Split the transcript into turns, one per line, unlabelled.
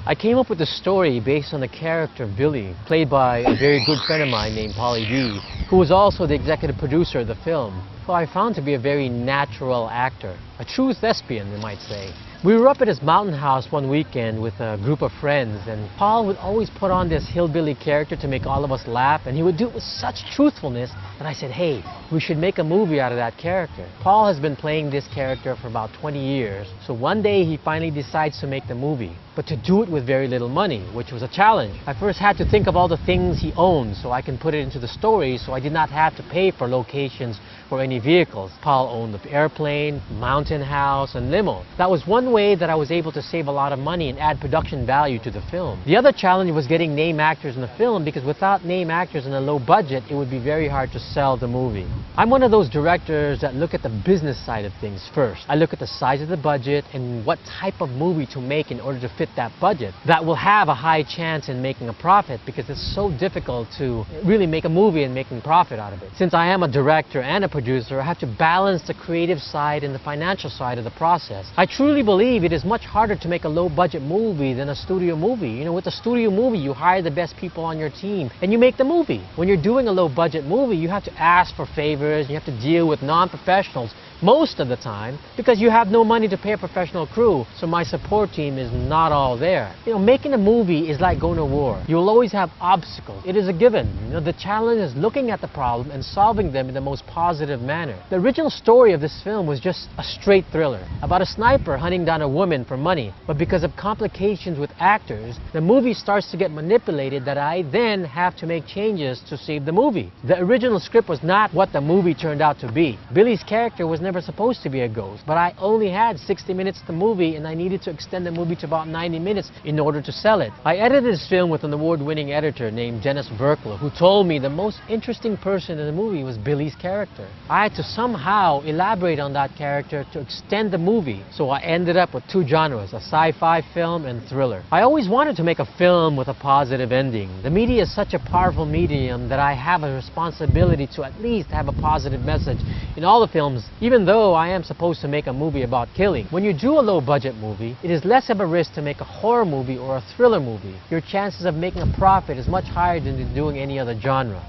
I came up with the story based on the character Billy, played by a very good friend of mine named Pauly D, who was also the executive producer of the film, who I found to be a very natural actor, a true thespian, you might say. We were up at his mountain house one weekend with a group of friends, and Paul would always put on this hillbilly character to make all of us laugh, and he would do it with such truthfulness that I said, hey, we should make a movie out of that character. Paul has been playing this character for about 20 years, so one day he finally decides to make the movie, but to do it with very little money, which was a challenge. I first had to think of all the things he owned so I can put it into the story so I did not have to pay for locations or any vehicles. Paul owned the airplane, mountain house, and limo. That was one way that I was able to save a lot of money and add production value to the film. The other challenge was getting name actors in the film, because without name actors and a low budget, it would be very hard to sell the movie. I'm one of those directors that look at the business side of things first. I look at the size of the budget and what type of movie to make in order to fit that budget that will have a high chance in making a profit, because it's so difficult to really make a movie and making profit out of it. Since I am a director and a producer, I have to balance the creative side and the financial side of the process. I truly believe it is much harder to make a low-budget movie than a studio movie. You know, with a studio movie, you hire the best people on your team and you make the movie. When you're doing a low-budget movie, you have to ask for favors, you have to deal with non-professionals most of the time because you have no money to pay a professional crew, so my support team is not all there. You know, making a movie is like going to war. You will always have obstacles. It is a given. You know, the challenge is looking at the problem and solving them in the most positive manner. The original story of this film was just a straight thriller about a sniper hunting down a woman for money, but because of complications with actors, the movie starts to get manipulated that I then have to make changes to save the movie. The original script was not what the movie turned out to be. Billy's character was never supposed to be a ghost, but I only had 60 minutes of the movie and I needed to extend the movie to about 90 minutes in order to sell it. I edited this film with an award-winning editor named Dennis Verkla, who told me the most interesting person in the movie was Billy's character. I had to somehow elaborate on that character to extend the movie, so I ended up with two genres, a sci-fi film and thriller. I always wanted to make a film with a positive ending. The media is such a powerful medium that I have a responsibility to at least have a positive message in all the films, even though I am supposed to make a movie about killing. When you do a low-budget movie, it is less of a risk to make a horror movie or a thriller movie. Your chances of making a profit is much higher than doing any other genre.